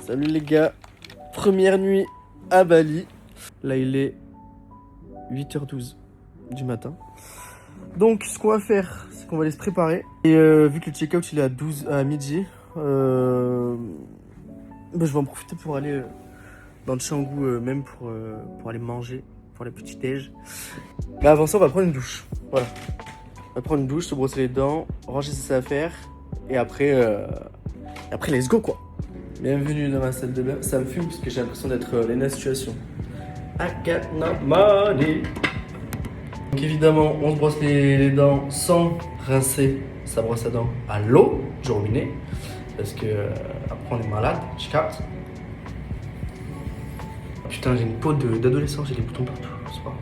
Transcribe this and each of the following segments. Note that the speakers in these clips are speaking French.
Salut les gars, première nuit à Bali. Là il est 8h12 du matin. Donc ce qu'on va faire, c'est qu'on va aller se préparer. Et vu que le check-out il est à midi, je vais en profiter pour aller dans le Canggu même pour aller manger, pour les petits déj. Mais avant ça on va prendre une douche, voilà. On va prendre une douche, se brosser les dents, ranger ses affaires. Et après let's go quoi. Bienvenue dans ma salle de bain. Ça me fume parce que j'ai l'impression d'être Lena Situation. I got no money. Donc évidemment, on se brosse les dents sans rincer sa brosse à dents à l'eau du robinet. Parce que après on est malade, tu captes. Putain, j'ai une peau d'adolescent, j'ai des boutons partout, c'est pas grave.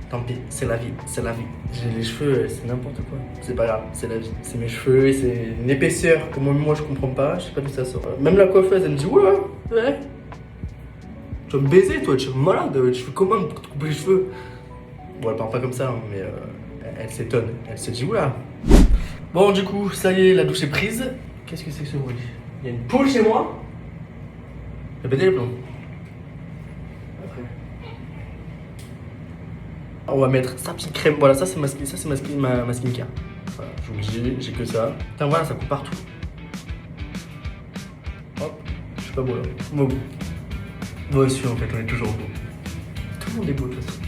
Tant pis, c'est la vie, c'est la vie. J'ai les cheveux, c'est n'importe quoi. C'est pas grave, c'est la vie. C'est mes cheveux, c'est une épaisseur que moi je comprends pas, je sais pas d'où ça sort. Même la coiffeuse, elle me dit ouais, tu vas me baiser toi, tu es malade, tu fais comment pour te couper les cheveux? Bon, elle parle pas comme ça, hein, mais elle s'étonne. Elle se dit oula. Bon, du coup, ça y est, la douche est prise. Qu'est-ce que c'est que ce bruit? Il y a une poule chez moi? Elle a pété les plombs. On va mettre sa petite crème, voilà, ça c'est ma skincare. Voilà, je vous le dis, j'ai que ça. Putain, voilà, ça coupe partout. Hop, je suis pas beau là. Moi aussi en fait, on est toujours beau. Tout le monde est beau de toute façon.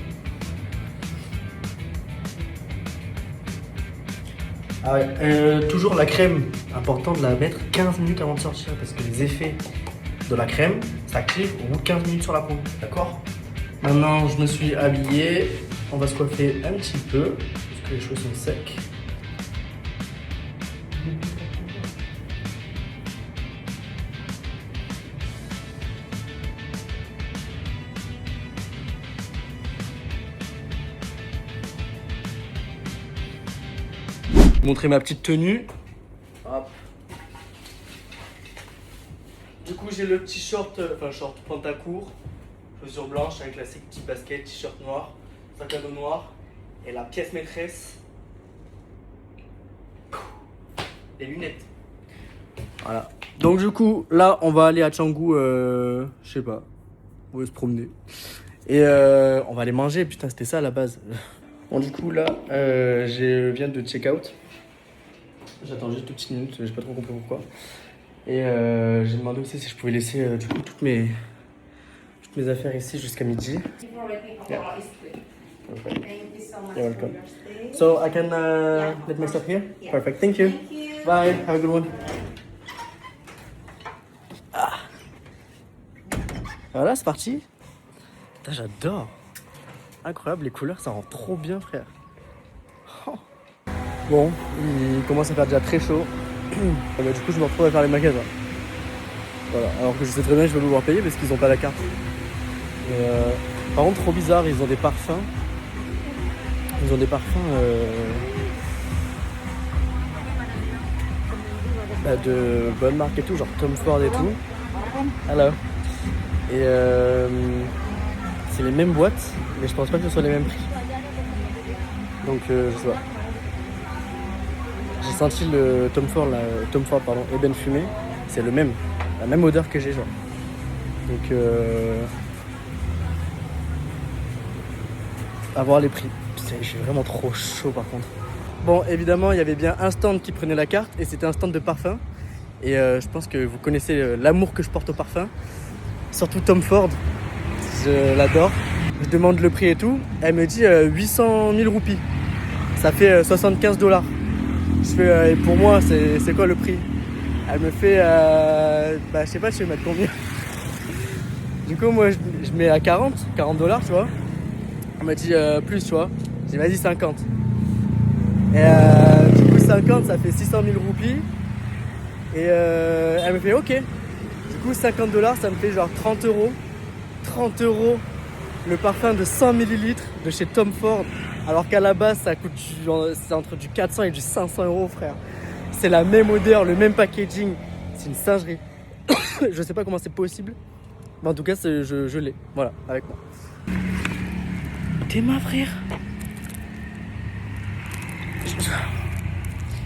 Ah ouais, toujours la crème, important de la mettre 15 minutes avant de sortir parce que les effets de la crème s'activent au bout de 15 minutes sur la peau, d'accord? Maintenant, je me suis habillé. On va se coiffer un petit peu, parce que les cheveux sont secs. Montrer ma petite tenue. Hop. Du coup, j'ai le petit short, short pantacourt, chaussures blanches avec la petite basket, t-shirt noir. Sac à dos noir et la pièce maîtresse, les lunettes. Voilà. Donc du coup, là, on va aller à Canggu, je sais pas, on va se promener. Et on va aller manger, putain, c'était ça à la base. Bon, du coup, là, je viens de check-out. J'attends juste 2 petites minutes, j'ai pas trop compris pourquoi. Et j'ai demandé aussi si je pouvais laisser du coup toutes mes affaires ici jusqu'à midi. Yeah. Perfect. Thank you so much. You're welcome. For your stay. So I can let my stuff here? Yeah. Perfect, thank you. Thank you. Bye, have a good one. Ah. Voilà, c'est parti. Putain, j'adore. Incroyable, les couleurs, ça rend trop bien, frère. Oh. Bon, il commence à faire déjà très chaud. Du coup, je me retrouve à faire les magasins. Voilà, alors que je sais très bien que je vais devoir payer parce qu'ils n'ont pas la carte. Mais, par contre, trop bizarre, ils ont des parfums. Ils ont des parfums de bonne marque et tout, genre Tom Ford et tout. Alors. Et c'est les mêmes boîtes, mais je pense pas que ce soit les mêmes prix. Donc je sais pas. J'ai senti le Tom Ford ébène fumé, c'est le même, la même odeur que j'ai genre. Donc à voir les prix. Putain, j'ai vraiment trop chaud par contre. Bon, évidemment, il y avait bien un stand qui prenait la carte et c'était un stand de parfum. Et je pense que vous connaissez l'amour que je porte au parfum. Surtout Tom Ford, je l'adore. Je demande le prix et tout. Elle me dit 800 000 roupies. Ça fait 75 $. Je fais, et pour moi, c'est quoi le prix? Elle me fait, je sais pas, je vais mettre combien. Du coup, moi, je mets à 40 $, tu vois. Elle m'a dit plus, tu vois. J'ai dit vas-y 50. Et du coup 50 ça fait 600 000 roupies. Et elle me fait ok. Du coup 50 $, ça me fait genre 30 €. 30 € le parfum de 100 ml de chez Tom Ford. Alors qu'à la base ça coûte c'est entre du 400 et du 500 € frère. C'est la même odeur, le même packaging. C'est une singerie. Je sais pas comment c'est possible. Mais en tout cas je l'ai. Voilà, avec moi. T'es ma frère.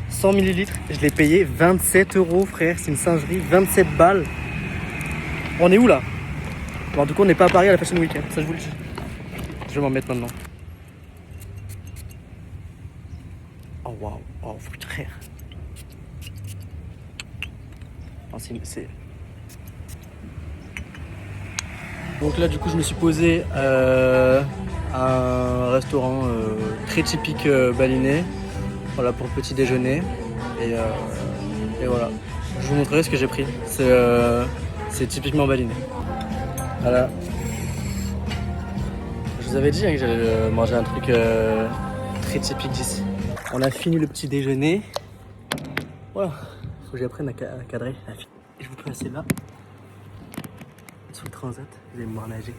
100 ml, je l'ai payé 27 € frère, c'est une singerie, 27 balles. On est où là? Bon, en tout cas, on n'est pas à Paris à la Fashion Week, hein. Ça je vous le dis. Je vais m'en mettre maintenant. Oh waouh, oh frère. Oh, c'est... Donc là, du coup, je me suis posé à un restaurant très typique balinais. Voilà, pour le petit déjeuner. Et voilà. Je vous montrerai ce que j'ai pris. C'est typiquement balinais. Voilà. Je vous avais dit hein, que j'allais manger un truc très typique d'ici. On a fini le petit déjeuner. Voilà. Faut que j'apprenne à cadrer. Et je vous placer là. Sur le transat. Vous allez me voir nager.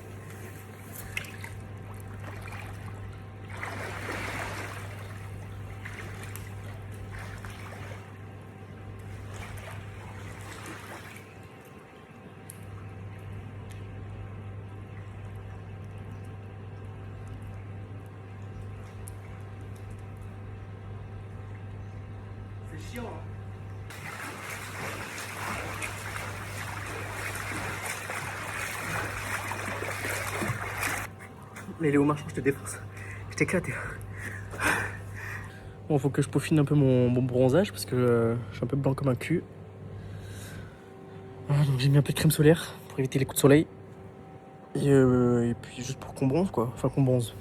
C'est chiant, hein. Mais Léo Marchand, je te défonce. Je t'éclate. Bon, faut que je peaufine un peu mon bronzage parce que je suis un peu blanc comme un cul. Voilà, donc j'ai mis un peu de crème solaire pour éviter les coups de soleil. Et puis juste pour qu'on bronze quoi. Enfin qu'on bronze.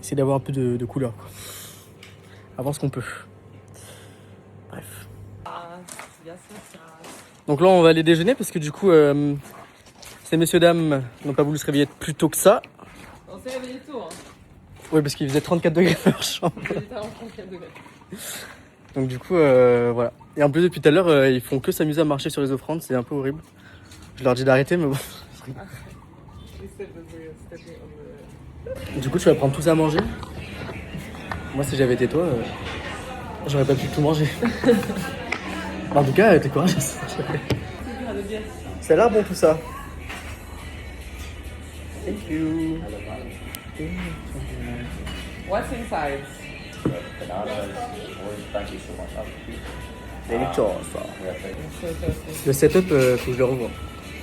Essayer d'avoir un peu de couleur quoi. À voir ce qu'on peut. Bref. Donc là on va aller déjeuner parce que du coup ces messieurs dames n'ont pas voulu se réveiller plus tôt que ça. On s'est réveillé tôt hein. Oui parce qu'il faisait 34 degrés dans leur chambre. Il était à 34 degrés. Donc du coup voilà. Et en plus depuis tout à l'heure ils font que s'amuser à marcher sur les offrandes, c'est un peu horrible. Je leur dis d'arrêter mais bon. Du coup tu vas prendre tout ça à manger. Moi si j'avais été toi, j'aurais pas pu tout manger. En tout cas t'es courageuse. Ça a l'air bon tout ça. Thank you. What's inside? Le setup, faut que je le revoie.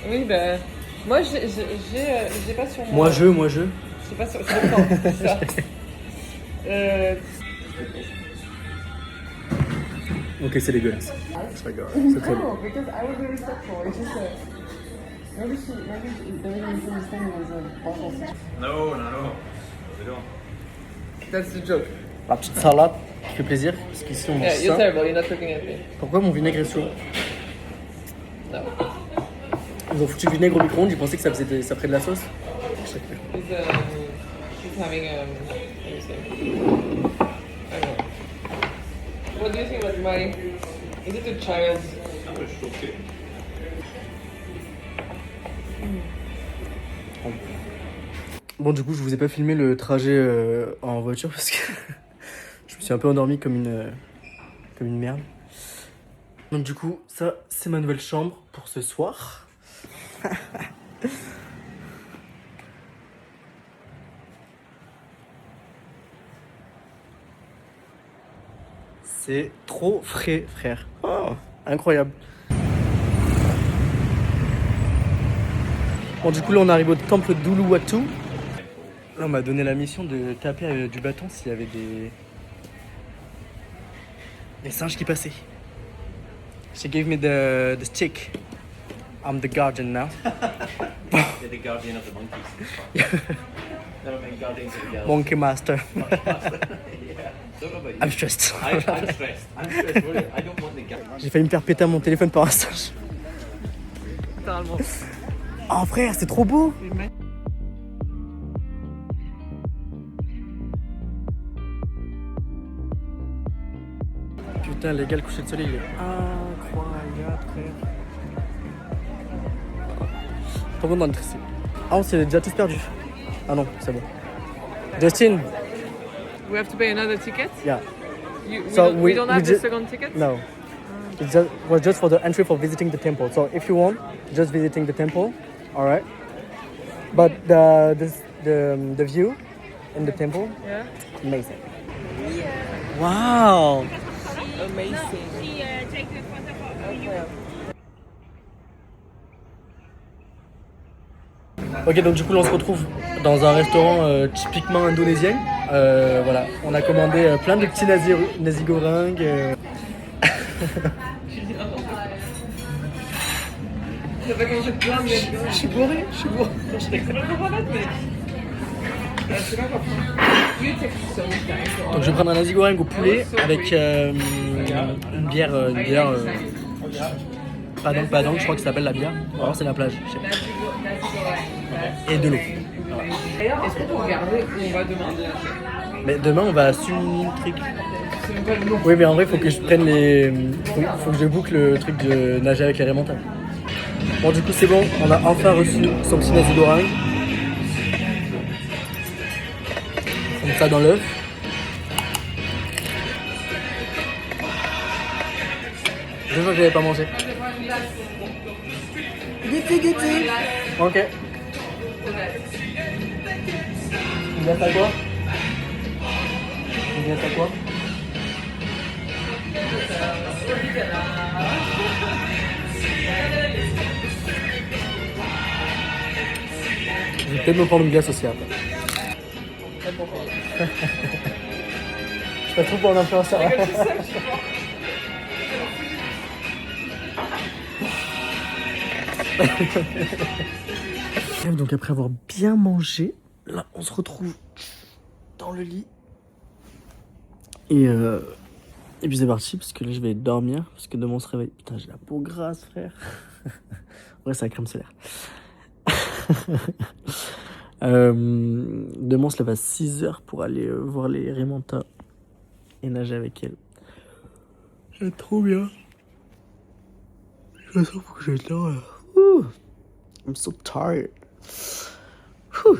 Oui, ben. Moi, j'ai pas sur moi. Moi je. J'ai pas sur. C'est le temps, c'est ça. Ok, c'est dégueulasse. Je rigole. C'est très bon. No, because I was very respectful. It's just that. Maybe the way you misunderstand was a bottle situation. No. We don't. That's the joke. La petite salade qui fait plaisir. Parce qu'ici on mange Yeah, you're ça. terrible. You're not cooking anything. Pourquoi mon vinaigre est chaud? No. Ils ont foutu du vinaigre au micro-ondes, ils pensaient que ça ferait de la sauce. She's having let me see. I don't know. What do you think about my? Is it a child? Bon du coup je vous ai pas filmé le trajet en voiture parce que je me suis un peu endormi comme une merde. Donc du coup ça c'est ma nouvelle chambre pour ce soir. C'est trop frais frère. Oh, incroyable. Bon du coup là on arrive au temple d'Uluwatu. Là on m'a donné la mission de taper avec du bâton s'il y avait des singes qui passaient. She gave me the stick. I'm the guardian now. You're the guardian of the monkeys. Never mind guardians of the girls. Monkey master. Yeah. Don't know about you. I'm stressed. I'm stressed. I'm stressed. Really. I don't want the guardian. J'ai failli me faire péter mon téléphone par un singe. Littéralement. Oh frère c'est trop beau. Putain les gars le coucher de soleil il est incroyable frère. Trop bon d'être ici. Ah on s'est déjà tous perdus. Ah non c'est bon. Justin. We have to pay another ticket. Yeah. We we don't have the ju- second ticket. No. It was just for the entry for visiting the temple. So if you want, just visiting the temple, all right. But the view in the temple, Yeah. amazing. Wow. Amazing. She take the photo for you. Ok, donc du coup, là, on se retrouve dans un restaurant typiquement indonésien. Voilà, on a commandé plein de petits nasi goreng. Ça fait commencer plein de Je suis bourré, je suis bourré. C'est pas grave. You take so much time. Donc je vais prendre un nasi goreng au poulet avec une bière, Padang, je crois que ça s'appelle la bière. Ou alors c'est la plage, je sais pas. Et de l'eau. Est-ce qu'on peut regarder où on va demander un truc? Mais demain on va à Suntrik. C'est même pas le nom. Oui, mais en vrai, faut que je prenne les. Faut que je boucle le truc de nager avec les remontades. Bon, du coup, c'est bon, on a enfin reçu son petit nasi goreng. On met ça dans l'œuf. Deux fois que j'avais pas mangé. Guettez. Ok. Il reste à quoi? Il reste à quoi? Je vais peut-être me prendre une glace aussi après. Je fais trop pour un influenceur. Donc après avoir bien mangé, là on se retrouve dans le lit. Et puis c'est parti parce que là je vais dormir parce que demain on se réveille. Putain, j'ai la peau grasse, frère. Ouais, c'est la crème solaire. Demain on se lève à 6h pour aller voir les Raymonta et nager avec elle. C'est trop bien. Je sens que j'ai le temps là. I'm so tired. Whew.